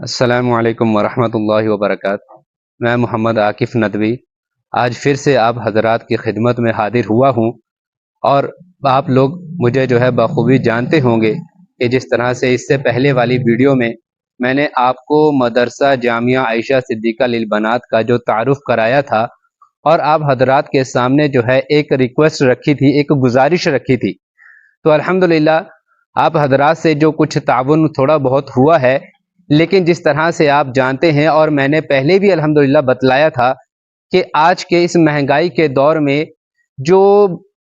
السلام علیکم ورحمۃ اللہ وبرکاتہ۔ میں محمد عاکف ندوی آج پھر سے آپ حضرات کی خدمت میں حاضر ہوا ہوں، اور آپ لوگ مجھے جو ہے بخوبی جانتے ہوں گے کہ جس طرح سے اس سے پہلے والی ویڈیو میں نے آپ کو مدرسہ جامعہ عائشہ صدیقہ للبنات کا جو تعارف کرایا تھا، اور آپ حضرات کے سامنے جو ہے ایک ریکویسٹ رکھی تھی، ایک گزارش رکھی تھی۔ تو الحمدللہ آپ حضرات سے جو کچھ تعاون تھوڑا بہت ہوا ہے، لیکن جس طرح سے آپ جانتے ہیں اور میں نے پہلے بھی الحمدللہ بتلایا تھا کہ آج کے اس مہنگائی کے دور میں جو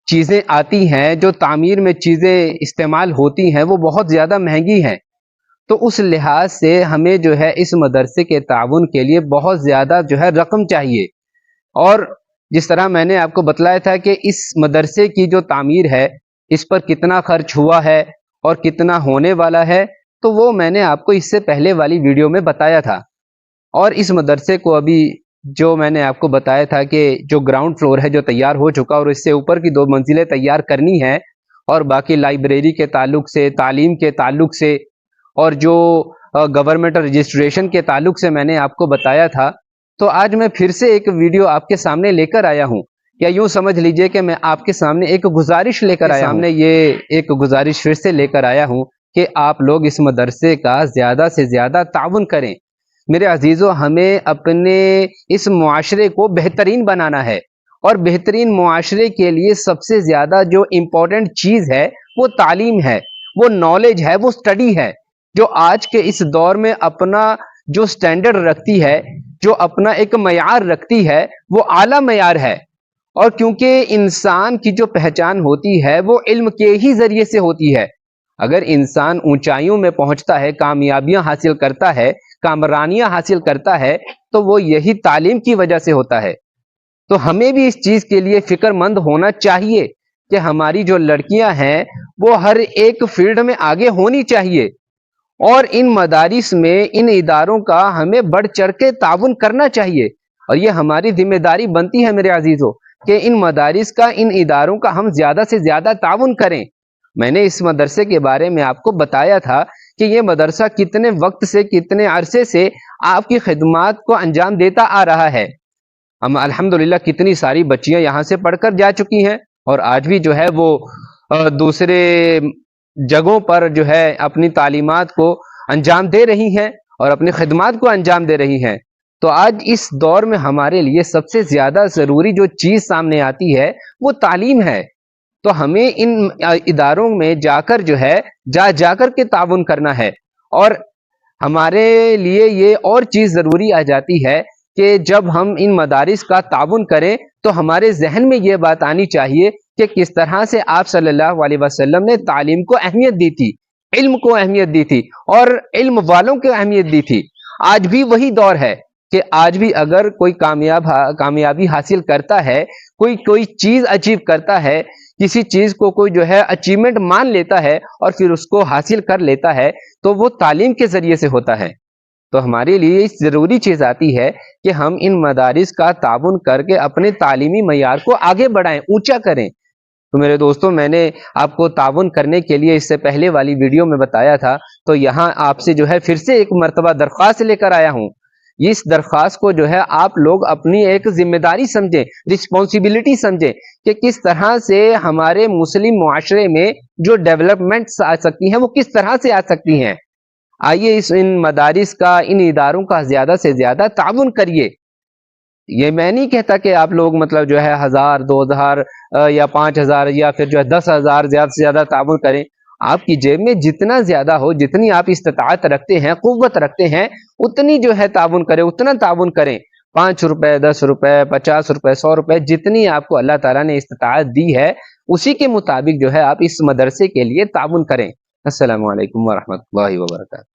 چیزیں آتی ہیں، جو تعمیر میں چیزیں استعمال ہوتی ہیں، وہ بہت زیادہ مہنگی ہیں۔ تو اس لحاظ سے ہمیں جو ہے اس مدرسے کے تعاون کے لیے بہت زیادہ جو ہے رقم چاہیے، اور جس طرح میں نے آپ کو بتلایا تھا کہ اس مدرسے کی جو تعمیر ہے اس پر کتنا خرچ ہوا ہے اور کتنا ہونے والا ہے، تو وہ میں نے آپ کو اس سے پہلے والی ویڈیو میں بتایا تھا۔ اور اس مدرسے کو ابھی جو میں نے آپ کو بتایا تھا کہ جو گراؤنڈ فلور ہے جو تیار ہو چکا، اور اس سے اوپر کی 2 منزلیں تیار کرنی ہیں، اور باقی لائبریری کے تعلق سے، تعلیم کے تعلق سے، اور جو گورنمنٹ رجسٹریشن کے تعلق سے میں نے آپ کو بتایا تھا۔ تو آج میں پھر سے ایک ویڈیو آپ کے سامنے لے کر آیا ہوں، یا یوں سمجھ لیجئے کہ میں آپ کے سامنے ایک گزارش لے کر آیا ہوں۔ یہ ایک گزارش پھر سے لے کر آیا ہوں کہ آپ لوگ اس مدرسے کا زیادہ سے زیادہ تعاون کریں۔ میرے عزیزو، ہمیں اپنے اس معاشرے کو بہترین بنانا ہے، اور بہترین معاشرے کے لیے سب سے زیادہ جو امپورٹنٹ چیز ہے وہ تعلیم ہے، وہ نالج ہے، وہ اسٹڈی ہے، جو آج کے اس دور میں اپنا جو سٹینڈرڈ رکھتی ہے، جو اپنا ایک معیار رکھتی ہے، وہ اعلیٰ معیار ہے۔ اور کیونکہ انسان کی جو پہچان ہوتی ہے وہ علم کے ہی ذریعے سے ہوتی ہے۔ اگر انسان اونچائیوں میں پہنچتا ہے، کامیابیاں حاصل کرتا ہے، کامرانیاں حاصل کرتا ہے، تو وہ یہی تعلیم کی وجہ سے ہوتا ہے۔ تو ہمیں بھی اس چیز کے لیے فکر مند ہونا چاہیے کہ ہماری جو لڑکیاں ہیں وہ ہر ایک فیلڈ میں آگے ہونی چاہیے، اور ان مدارس میں، ان اداروں کا ہمیں بڑھ چڑھ کے تعاون کرنا چاہیے، اور یہ ہماری ذمہ داری بنتی ہے میرے عزیزو کہ ان مدارس کا، ان اداروں کا ہم زیادہ سے زیادہ تعاون کریں۔ میں نے اس مدرسے کے بارے میں آپ کو بتایا تھا کہ یہ مدرسہ کتنے وقت سے، کتنے عرصے سے آپ کی خدمات کو انجام دیتا آ رہا ہے۔ ہم الحمدللہ کتنی ساری بچیاں یہاں سے پڑھ کر جا چکی ہیں، اور آج بھی جو ہے وہ دوسرے جگہوں پر جو ہے اپنی تعلیمات کو انجام دے رہی ہیں اور اپنی خدمات کو انجام دے رہی ہیں۔ تو آج اس دور میں ہمارے لیے سب سے زیادہ ضروری جو چیز سامنے آتی ہے وہ تعلیم ہے۔ تو ہمیں ان اداروں میں جا کر جو ہے جا کر کے تعاون کرنا ہے، اور ہمارے لیے یہ اور چیز ضروری آ جاتی ہے کہ جب ہم ان مدارس کا تعاون کریں تو ہمارے ذہن میں یہ بات آنی چاہیے کہ کس طرح سے آپ صلی اللہ علیہ وسلم نے تعلیم کو اہمیت دی تھی، علم کو اہمیت دی تھی، اور علم والوں کو اہمیت دی تھی۔ آج بھی وہی دور ہے کہ آج بھی اگر کوئی کامیابی حاصل کرتا ہے، کوئی چیز اچیو کرتا ہے، کسی چیز کو کوئی جو ہے اچیومنٹ مان لیتا ہے اور پھر اس کو حاصل کر لیتا ہے، تو وہ تعلیم کے ذریعے سے ہوتا ہے۔ تو ہمارے لیے اس ضروری چیز آتی ہے کہ ہم ان مدارس کا تعاون کر کے اپنے تعلیمی معیار کو آگے بڑھائیں، اونچا کریں۔ تو میرے دوستوں، میں نے آپ کو تعاون کرنے کے لیے اس سے پہلے والی ویڈیو میں بتایا تھا، تو یہاں آپ سے جو ہے پھر سے ایک مرتبہ درخواست لے کر آیا ہوں۔ اس درخواست کو جو ہے آپ لوگ اپنی ایک ذمہ داری سمجھیں، رسپانسبلٹی سمجھیں کہ کس طرح سے ہمارے مسلم معاشرے میں جو ڈیولپمنٹس آ سکتی ہیں وہ کس طرح سے آ سکتی ہیں۔ آئیے ان مدارس کا، ان اداروں کا زیادہ سے زیادہ تعاون کریے۔ یہ میں نہیں کہتا کہ آپ لوگ مطلب جو ہے 1000، 2000 یا 5000 یا پھر جو ہے 10,000 زیادہ سے زیادہ تعاون کریں۔ آپ کی جیب میں جتنا زیادہ ہو، جتنی آپ استطاعت رکھتے ہیں، قوت رکھتے ہیں، اتنی جو ہے تعاون کریں، اتنا تعاون کریں۔ 5 روپے، 10 روپے، 50 روپے، 100 روپے، جتنی آپ کو اللہ تعالیٰ نے استطاعت دی ہے اسی کے مطابق جو ہے آپ اس مدرسے کے لیے تعاون کریں۔ السلام علیکم ورحمۃ اللہ وبرکاتہ۔